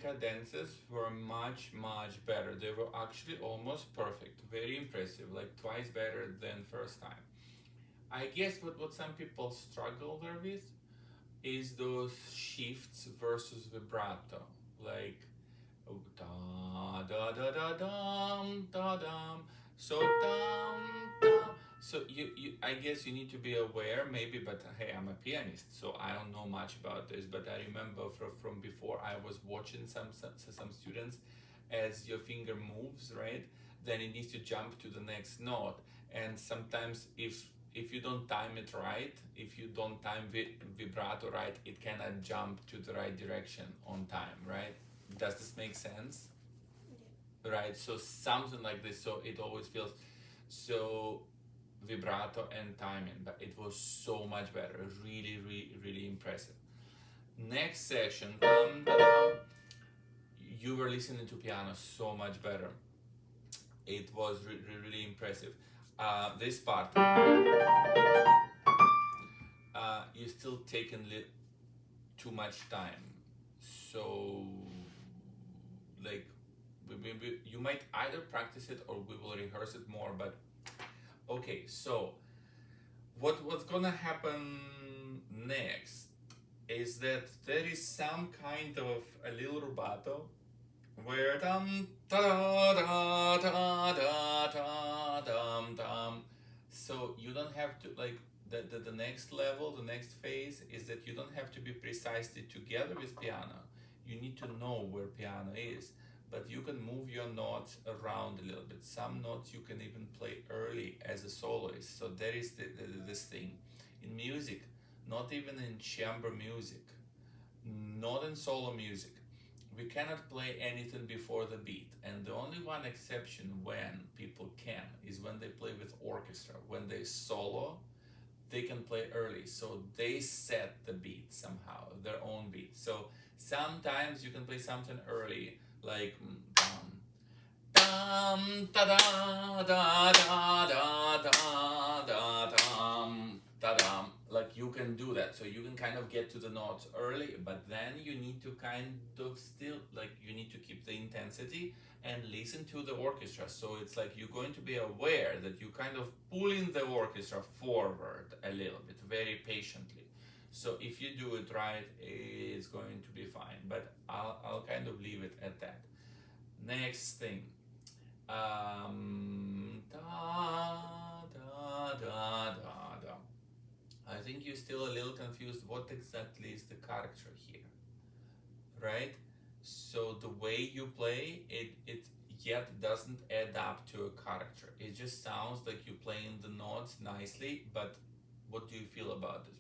cadences were much, much better. They were actually almost perfect, very impressive, like twice better than first time. I guess what some people struggle there with is those shifts versus vibrato, like da da da da dum da dum. So dum dum. So I guess you need to be aware maybe, but hey, I'm a pianist, so I don't know much about this. But I remember from before I was watching some students, as your finger moves, right? Then it needs to jump to the next note, and sometimes if you don't time it right, if you don't time vibrato right, it cannot jump to the right direction on time, right? Does this make sense? Right, so something like this, so it always feels so vibrato and timing, but it was so much better, really, really, really impressive. Next session, you were listening to piano so much better. It was really impressive. This part, you still taking too much time. So, like, you might either practice it or we will rehearse it more. But okay, so what's gonna happen next is that there is some kind of a little rubato where dum da da da da da dum dum. So you don't have to like the next level, the next phase is that you don't have to be precisely together with piano. You need to know where piano is, but you can move your notes around a little bit. Some notes you can even play early as a soloist. So there is this thing in music, not even in chamber music, not in solo music. We cannot play anything before the beat, and the only one exception when people can is when they play with orchestra. When they solo, they can play early, so they set the beat somehow, their own beat. So sometimes you can play something early, like dum da da da da da da da dum da dum. Like you can do that, so you can kind of get to the notes early, but then you need to kind of still like you need to keep the intensity and listen to the orchestra. So it's like you're going to be aware that you kind of pulling the orchestra forward a little bit, very patiently. So if you do it right, it's going to be fine. But I'll kind of leave it at that. Next thing. Da, da, da, da, da. I think you're still a little confused. What exactly is the character here, right? So the way you play it yet doesn't add up to a character. It just sounds like you're playing the notes nicely, but what do you feel about this?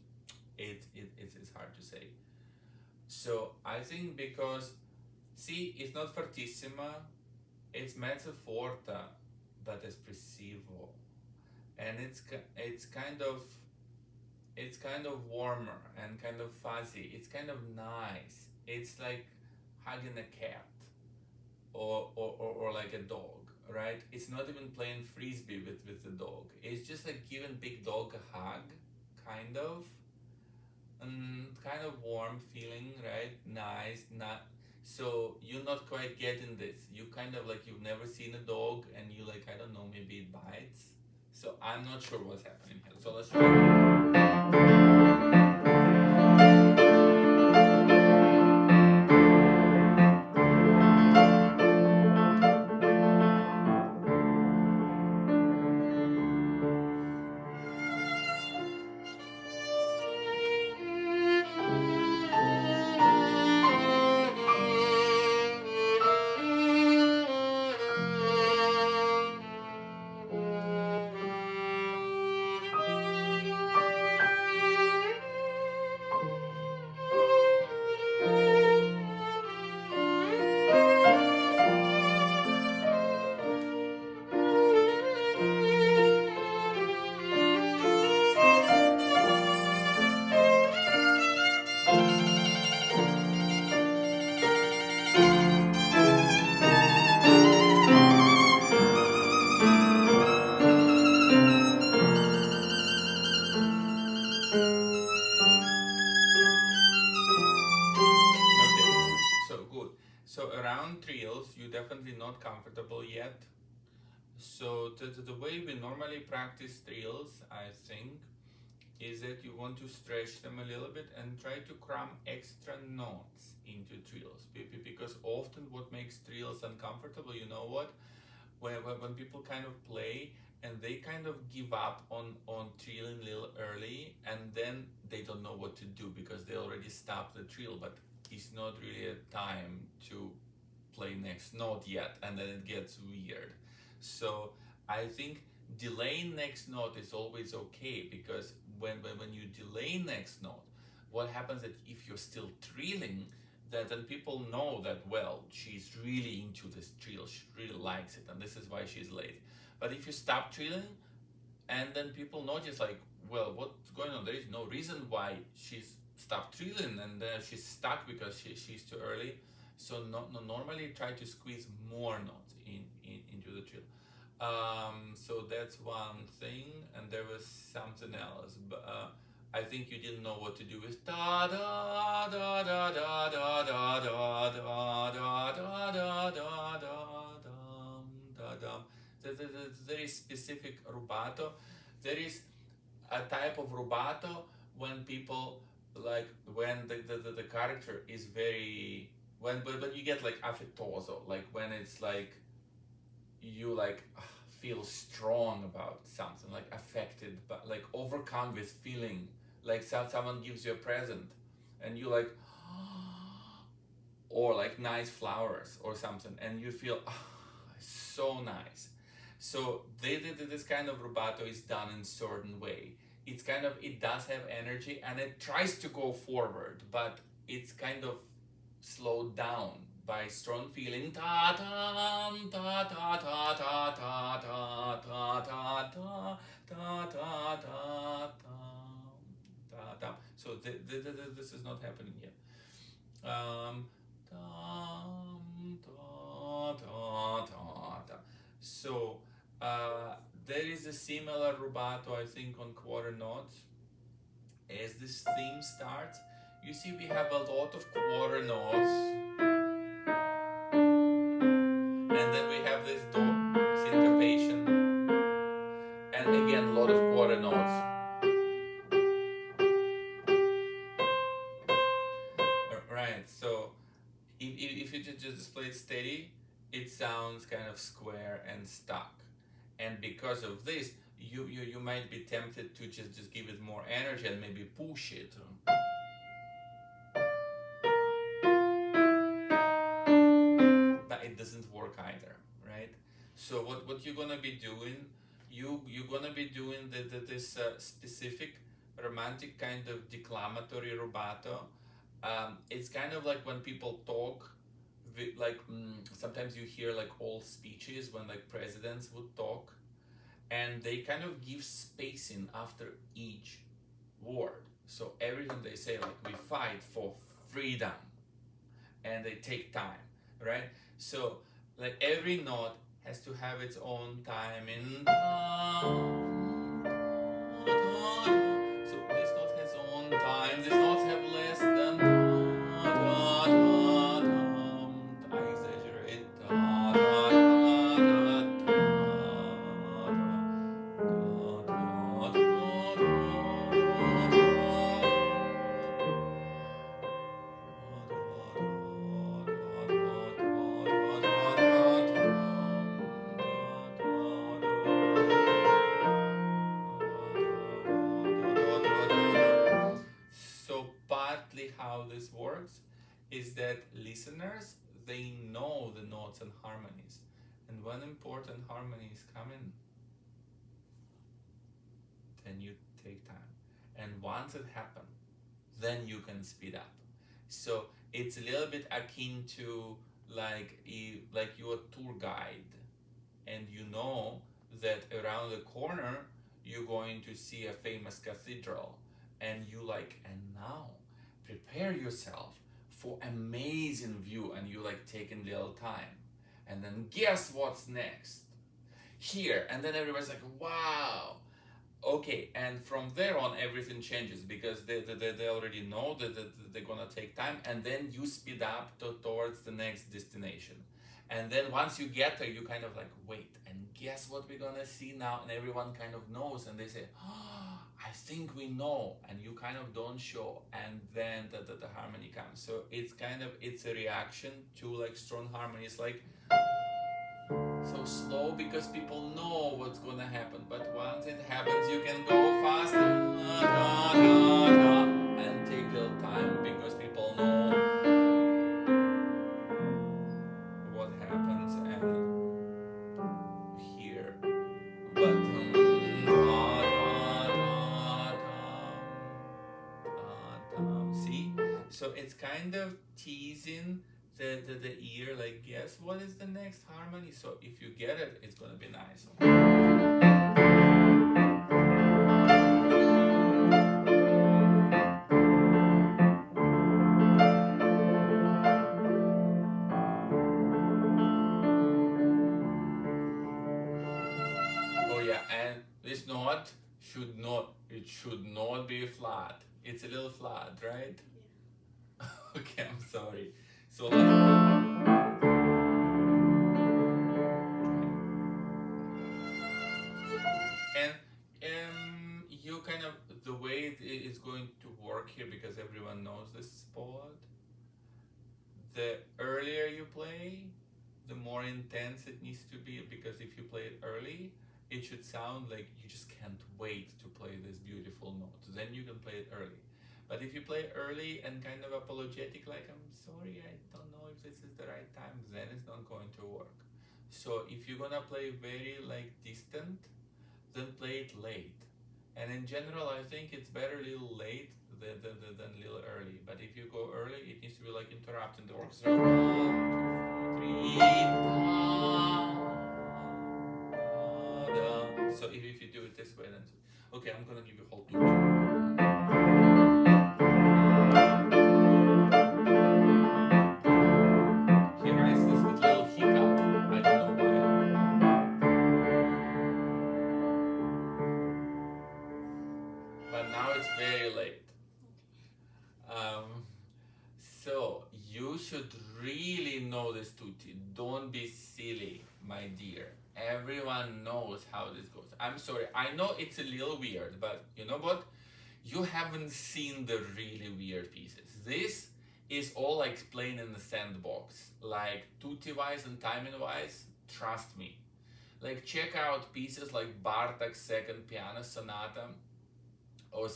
It's hard to say. So I think because see, it's not fortissima, it's mezzo forte, but espressivo, and it's kind of warmer and kind of fuzzy. It's kind of nice. It's like hugging a cat or like a dog, right? It's not even playing frisbee with the dog. It's just like giving big dog a hug, kind of, and kind of warm feeling, right? Nice, not so you're not quite getting this. You kind of like you've never seen a dog and you like I don't know maybe it bites. So I'm not sure what's happening here. So let's try. not comfortable yet. So the way we normally practice trills, I think, is that you want to stretch them a little bit and try to cram extra notes into trills. Because often what makes trills uncomfortable, you know what? When people kind of play and they kind of give up on trilling a little early, and then they don't know what to do because they already stopped the trill, but it's not really a time to play next note yet, and then it gets weird. So I think delaying next note is always okay, because when you delay next note, what happens that if you're still trilling, that then people know that, well, she's really into this trill, she really likes it, and this is why she's late. But if you stop trilling, and then people notice like, well, what's going on? There is no reason why she's stopped trilling, and she's stuck because she's too early. So normally try to squeeze more notes into the trill. So that's one thing, and there was something else, but I think you didn't know what to do with da da da da da da da da da da da da da da da. There's a very specific rubato. There is a type of rubato when people like when the character is very but you get like affettoso, like when it's like you like feel strong about something, like affected, but like overcome with feeling, like someone gives you a present and you like or like nice flowers or something, and you feel so nice. So this kind of rubato is done in certain way. It's kind of, it does have energy and it tries to go forward, but it's kind of slowed down by strong feeling. Ta ta ta ta ta ta ta ta ta ta ta ta ta ta ta. So this is not happening yet. So there is a similar rubato, I think, on quarter notes. As this theme starts, you see we have a lot of quarter notes, and then we have this do syncopation, and again a lot of quarter notes. Right, so if you just play it steady, it sounds kind of square and stuck. And because of this, you might be tempted to just give it more energy and maybe push it. But it doesn't work either, right? So what you're gonna be doing, you're gonna be doing this specific romantic kind of declamatory rubato. It's kind of like when people talk, like sometimes you hear like old speeches when like presidents would talk, and they kind of give spacing after each word. So everything they say, like we fight for freedom, and they take time, right? So like every note has to have its own time in. So this note has own time. These notes have less than. I exaggerate. So partly how this works is that listeners, they know the notes and harmonies, and when important harmonies come in, then you take time, and once it happens, then you can speed up. So it's a little bit akin to like you're a tour guide, and you know that around the corner you're going to see a famous cathedral, and you like, and now prepare yourself for amazing view, and you like taking little time, and then guess what's next here, and then everybody's like, wow. Okay, and from there on everything changes, because they already know that they're gonna take time, and then you speed up towards the next destination. And then once you get there, you kind of like, wait, and guess what we're gonna see now? And everyone kind of knows, and they say, oh, I think we know, and you kind of don't show, and then the harmony comes. So it's kind of, it's a reaction to like strong harmonies, like so slow because people know what's gonna happen. But once it happens, you can go faster and take a little time because people know what happens and here. But see, so it's kind of teasing the ear, like guess what is the next harmony. So if you get it, it's gonna be nice. Oh yeah, and this note should not, it should not be flat. It's a little flat, right? Yeah. Okay, I'm sorry. So and you kind of, the way it's going to work here, because everyone knows this spot, the earlier you play, the more intense it needs to be, because if you play it early, it should sound like you just can't wait to play this beautiful note. Then you can play it early. But if you play early and kind of apologetic, like I'm sorry, I don't know if this is the right time, then it's not going to work. So if you're gonna play very like distant, then play it late. And in general, I think it's better a little late than a little early. But if you go early, it needs to be like interrupting the orchestra. 1, 2, 3, so if you do it this way, then okay, I'm gonna give you whole tune. He writes this with little hiccup. I don't know why. But now it's very late. So you should really know this tutti. Don't be silly, my dear. Everyone knows how this goes. I'm sorry, I know it's a little weird, but you know what? You haven't seen the really weird pieces. This is all explained in the sandbox, like tutti-wise and timing-wise. Trust me. Like check out pieces like Bartók's Second Piano Sonata, or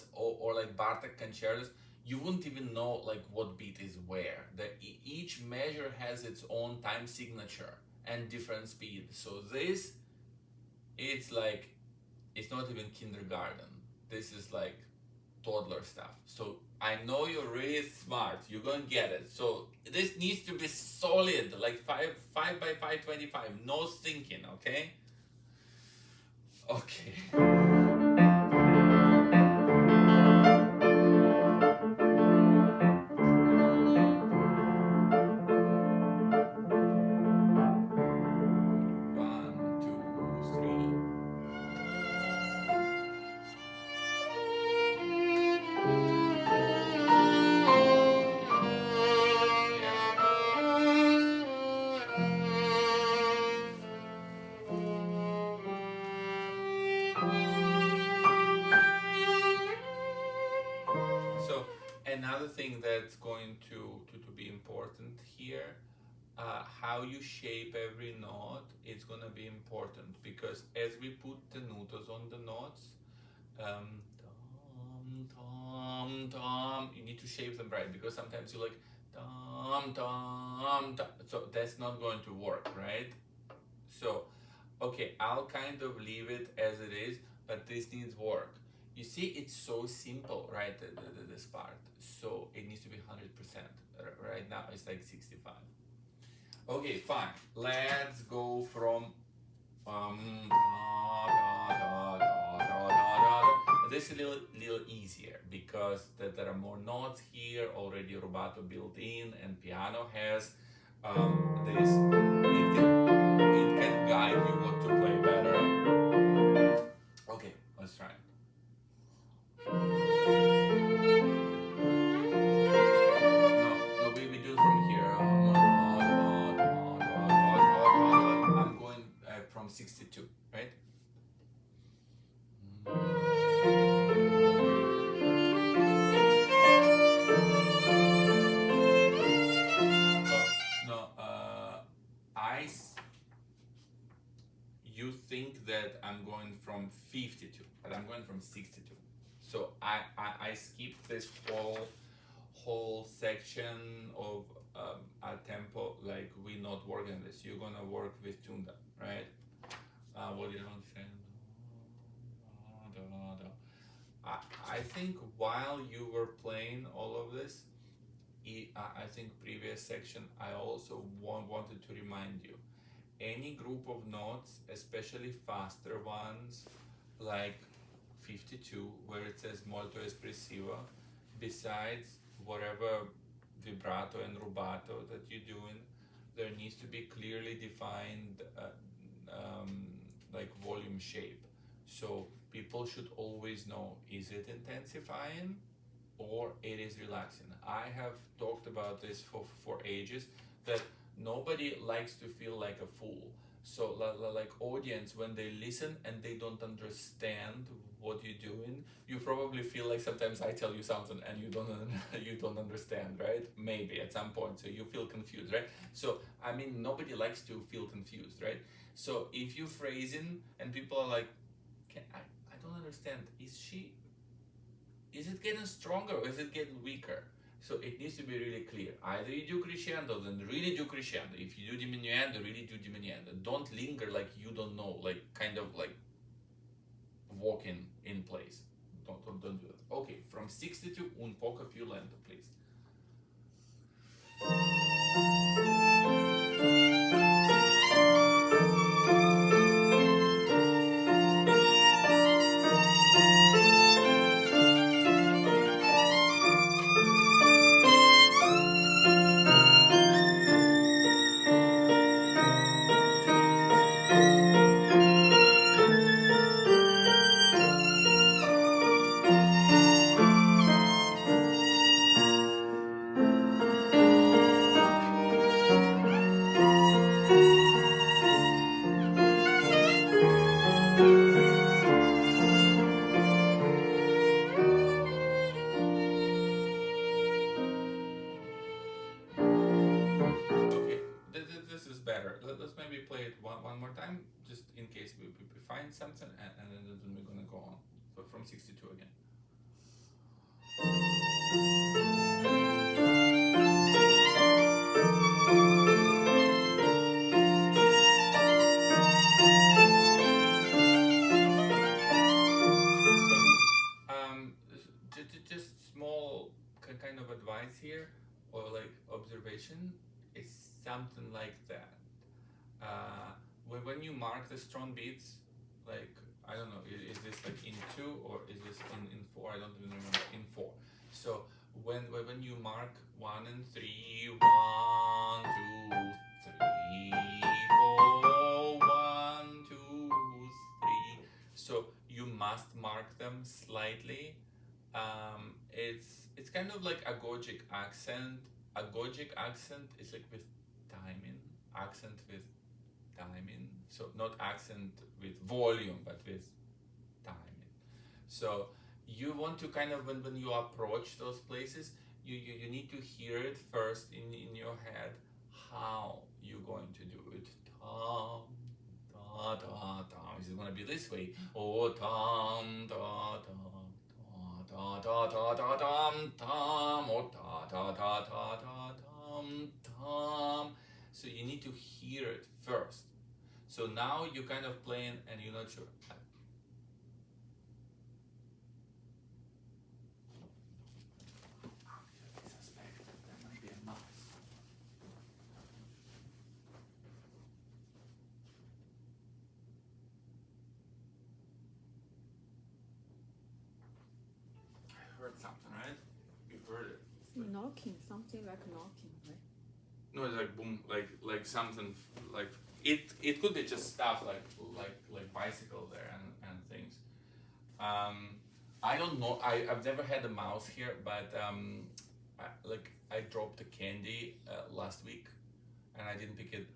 like Bartók concertos. You wouldn't even know like what beat is where. Each measure has its own time signature and different speed. So this, it's like, it's not even kindergarten. This is like toddler stuff. So I know you're really smart. You're gonna get it. So this needs to be solid, like 5 by 525. No thinking, okay? Okay. So another thing that's going to be important here, how you shape every note is going to be important, because as we put tenutos on the notes, tom, tom, tom, you need to shape them right, because sometimes you like tom, tom, tom, so that's not going to work, right? So, okay, I'll kind of leave it as it is, but this needs work. You see, it's so simple, right, this part. So it needs to be 100%. Right now, it's like 65. Okay, fine. Let's go from this is a little easier, because there are more notes here, already rubato built in, and piano has this. It can guide you what to play better. Okay, let's try. No, we do it from here. right? No, you think that I'm going from 52, but I'm going from 62. So I skipped this whole section of a tempo, like we not working this. You're gonna work with tunda, right? What do you understand? I think while you were playing all of this, I think previous section I also wanted to remind you, any group of notes, especially faster ones, like 52, where it says molto espressiva, besides whatever vibrato and rubato that you're doing, there needs to be clearly defined like volume shape. So people should always know, is it intensifying or it is relaxing. I have talked about this for ages, that nobody likes to feel like a fool. So like audience, when they listen and they don't understand what you're doing, you probably feel like sometimes I tell you something and you don't you don't understand, right? Maybe at some point, so you feel confused, right? So I mean, nobody likes to feel confused, right? So if you phrasing and people are like, I don't understand, is it getting stronger or is it getting weaker? So it needs to be really clear. Either you do crescendo, then really do crescendo. If you do diminuendo, really do diminuendo. Don't linger like you don't know, like kind of like walking in place. Don't do that. Okay, from 62, un poco più lento, please. Okay, this is better. Let's maybe play it one more time, just in case we find something, and then we're gonna go on. So from 62 again. So, just small kind of advice here, or like observation, is something like that. When you mark the strong beats, like I don't know, is this like in 2 or is this in 4? I don't even remember. In 4. So when you mark 1 and 3, 1, 2, 3, 4, 1, 2, 3. So you must mark them slightly. It's kind of like agogic accent. Agogic accent is like with timing. Accent with timing. So not accent with volume, but with timing. So you want to kind of when you approach those places, you need to hear it first in your head how you're going to do it. Tom, da da da. Is it gonna be this way? Oh, tom da da da da da da dum tom. Oh, da da da da da dum tom. So you need to hear it first. So now you're kind of playing and you're not sure. I suspect there might be a mouse. I heard something, right? You heard it. Knocking, something like knocking, right? No, it's like boom, like something like it could be just stuff like bicycle there and things. I don't know. I've never had a mouse here, but I dropped a candy last week, and I didn't pick it.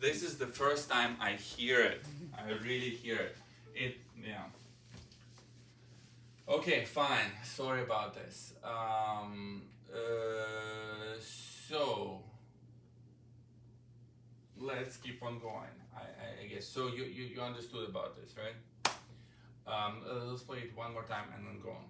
This is the first time I hear it. I really hear it. Yeah. Okay, fine. Sorry about this. So let's keep on going. I guess. So you understood about this, right? Let's play it one more time and then go on.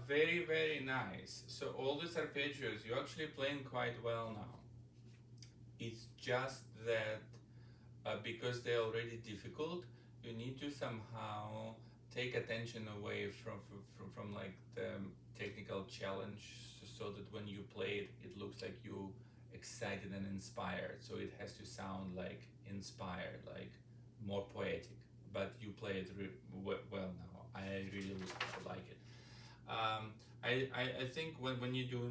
Very, very nice. So all these arpeggios, you're actually playing quite well now. It's just that because they're already difficult, you need to somehow take attention away from like the technical challenge, so that when you play it, it looks like you excited and inspired. So it has to sound like inspired, like more poetic. But you play it well now. I really like it. I think when you do,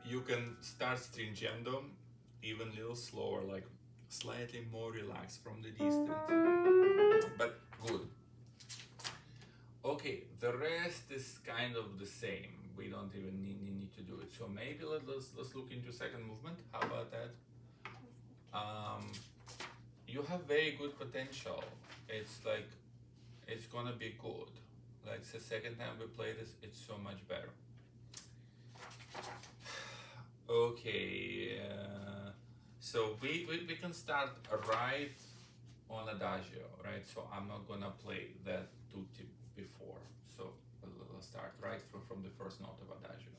you can start stringendo even a little slower, like slightly more relaxed from the distance, but good. Okay, the rest is kind of the same. We don't even need to do it. So maybe let's look into second movement. How about that? You have very good potential. It's like it's gonna be good. Like the second time we play this, it's so much better. Okay, so we can start right on adagio, right? So I'm not gonna play that tutti before. So let's start right from the first note of adagio.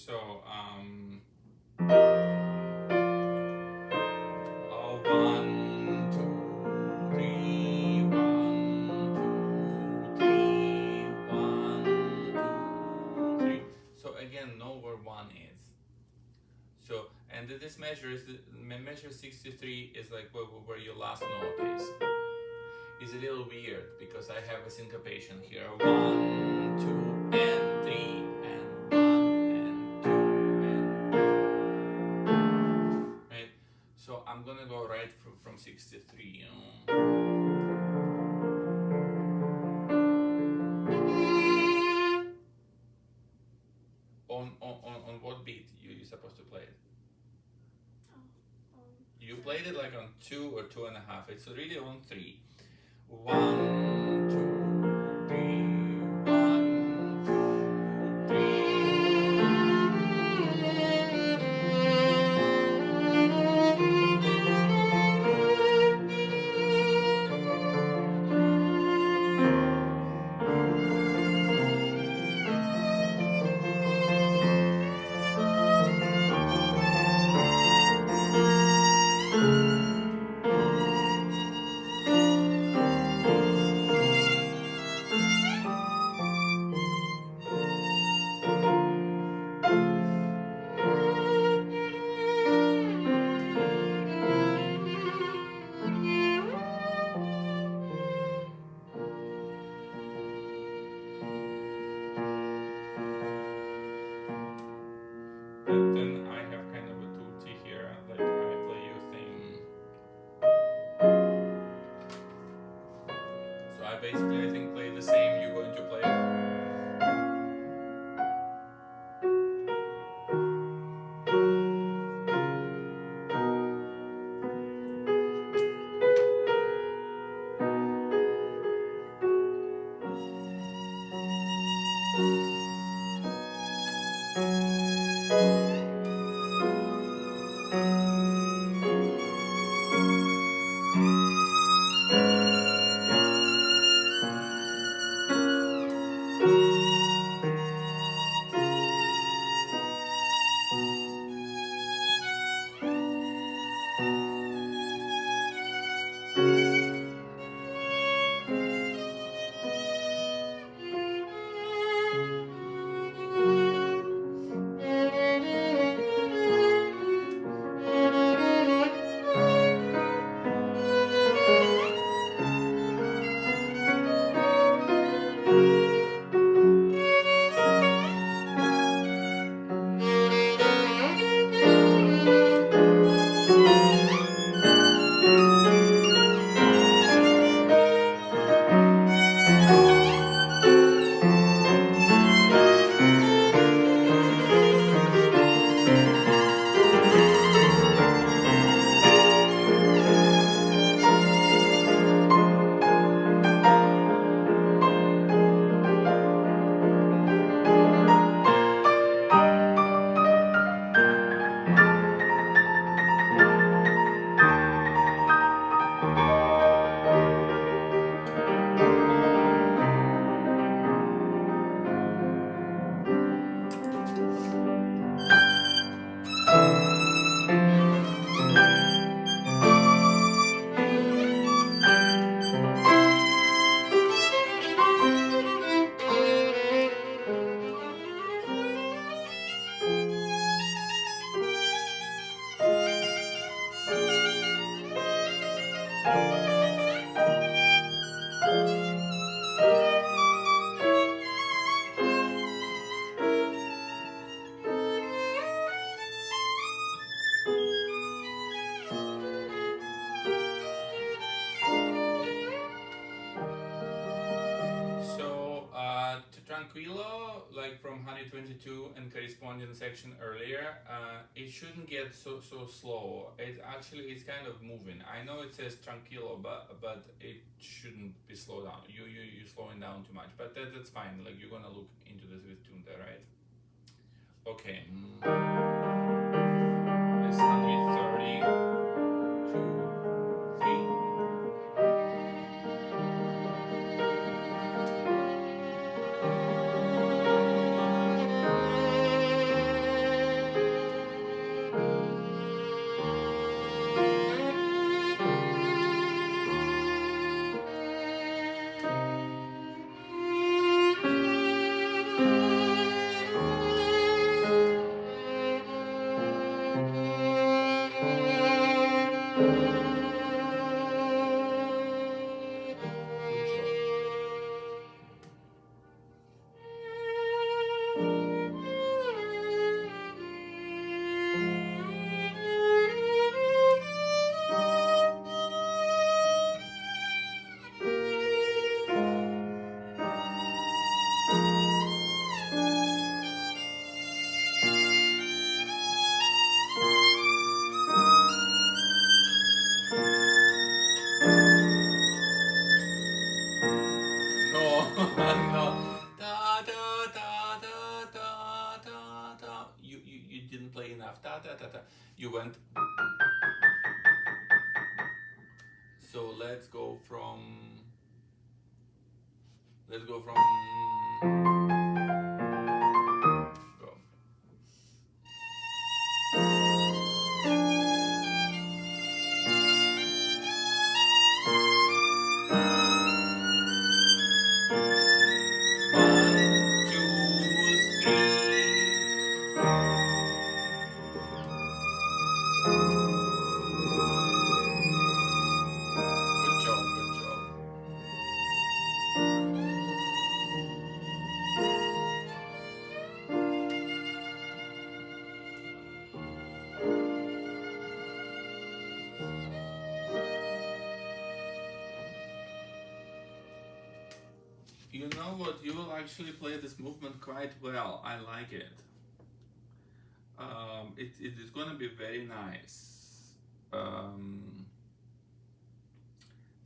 So, 1, 2, 3, 1, 2, 3, 1, 2, 3. So again, know where 1 is. So, and this measure is measure 63 is like where your last note is. It's a little weird because I have a syncopation here. 1, 2, and 3, and 1, and 2, and right. So I'm gonna go right from 63. On what beat you're supposed to play it? You played it like on 2 or 2.5. It's really on 3. 1, 2, 3, 1, 2, and then I have kind of a tutti here, like I play you thing. So I basically, I think, play the same you're going to play. Tranquillo, like from Honey 22 and corresponding section earlier, it shouldn't get so slow. It actually is kind of moving. I know it says Tranquillo, but it shouldn't be slowed down. You're slowing down too much, but that's fine. Like you're gonna look into this with tune there, right? Okay. This 130, 2, 3. you didn't play enough. Ta ta ta ta. You went. So let's go from. Let's go from. Go. One, two, three. Good job, good job. You know what? You will actually play this movement quite well. I like it. It is gonna be very nice.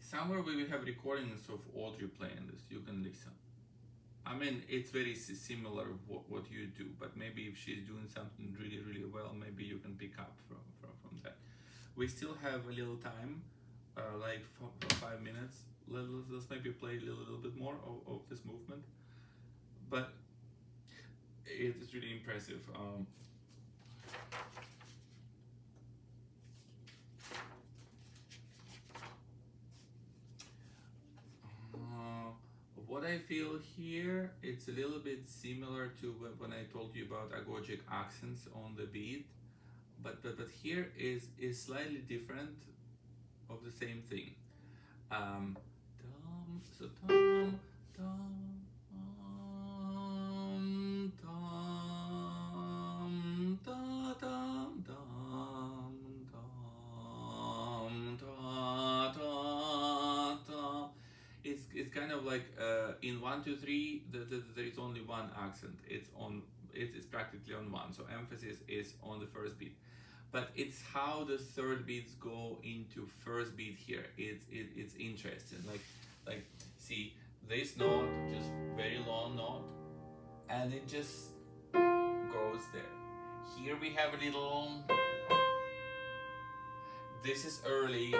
Somewhere we will have recordings of Audrey playing this. You can listen. I mean, it's very similar what you do, but maybe if she's doing something really, really well, maybe you can pick up from that. We still have a little time, like 5 minutes. Let's maybe play a little bit more of this movement, but it is really impressive. What I feel here, it's a little bit similar to when I told you about agogic accents on the beat, but here is slightly different of the same thing. Tom, so tom, tom, tom, ta, tom, tom, tom, ta, ta, ta. It's kind of like in 1, 2, 3 there is only one accent. It's practically on one, so emphasis is on the first beat. But it's how the third beats go into first beat here. It's interesting. Like see this note, just very long note, and it just goes there. Here we have a little. This is early.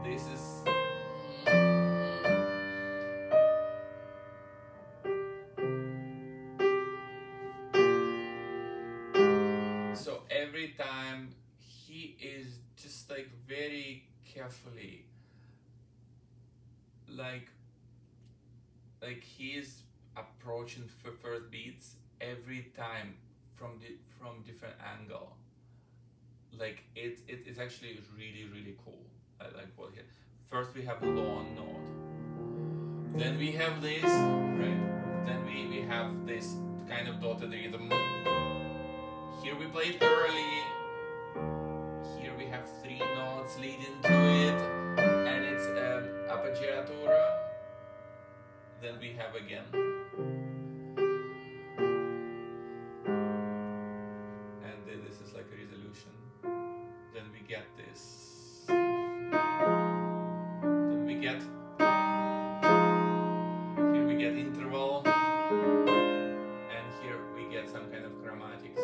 This is. So every time he is just like very carefully, like he is approaching first beats every time from different angle. Like it's actually really cool. I like what here. First we have a long note, then we have this, right? Then we have this kind of dotted rhythm. Here we play it early. Here we have 3 notes leading to it, and it's appoggiatura. Then we have again, and then this is like a resolution. Then we get this. Then we get. Here we get interval, and here we get some kind of chromatics.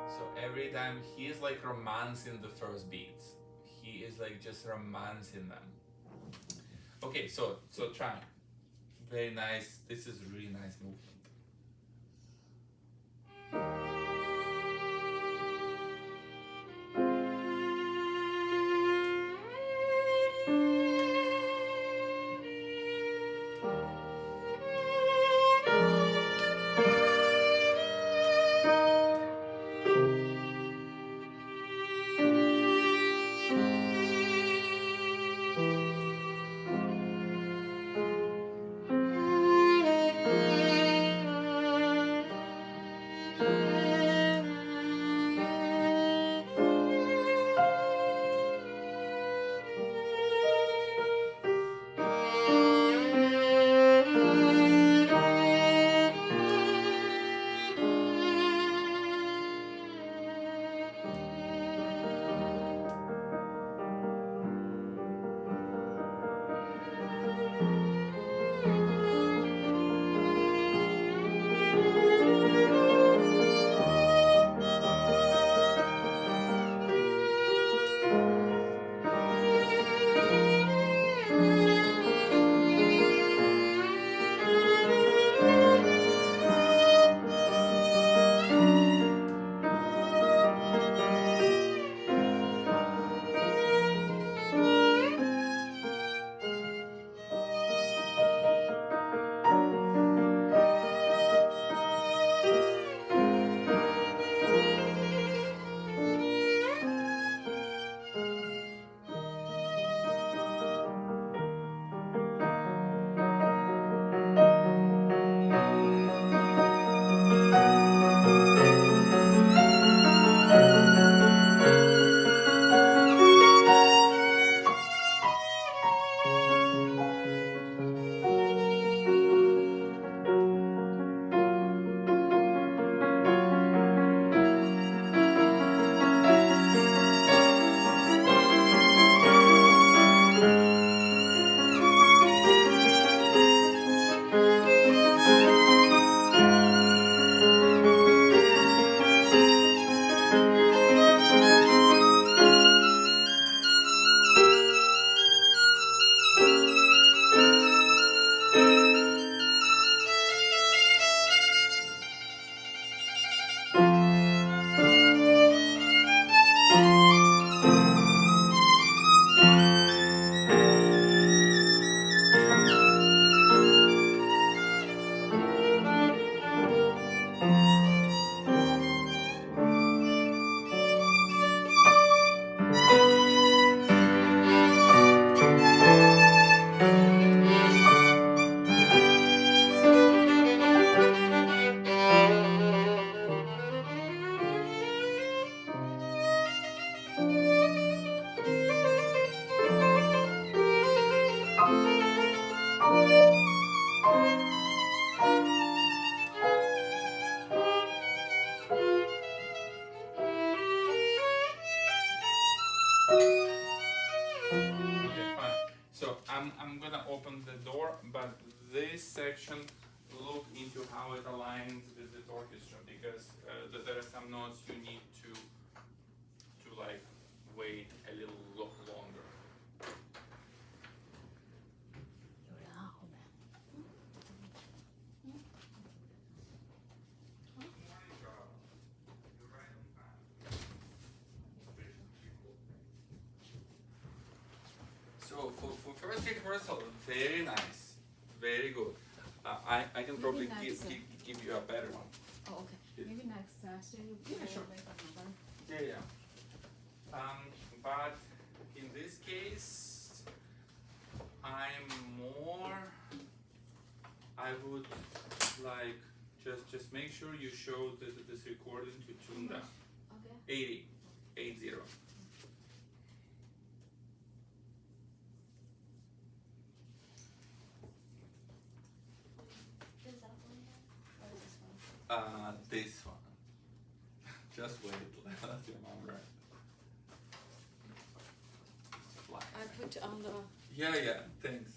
So every time he is like romancing the first beats. He is like just romancing them. Okay, so try. Very nice. This is really nice movement. this section, look into how it aligns with the orchestra, because there are some notes you need to like wait a little longer. So for first rehearsal, very nice, very good. I can probably give you a better one. Oh, okay. Maybe next session you Yeah, sure. make another. Yeah. But in this case, I would like just make sure you show this recording to tune down. Okay. 80. Is that one or this one? This one. Just wait. Let your mom write. Fly. I put on the. Yeah, thanks.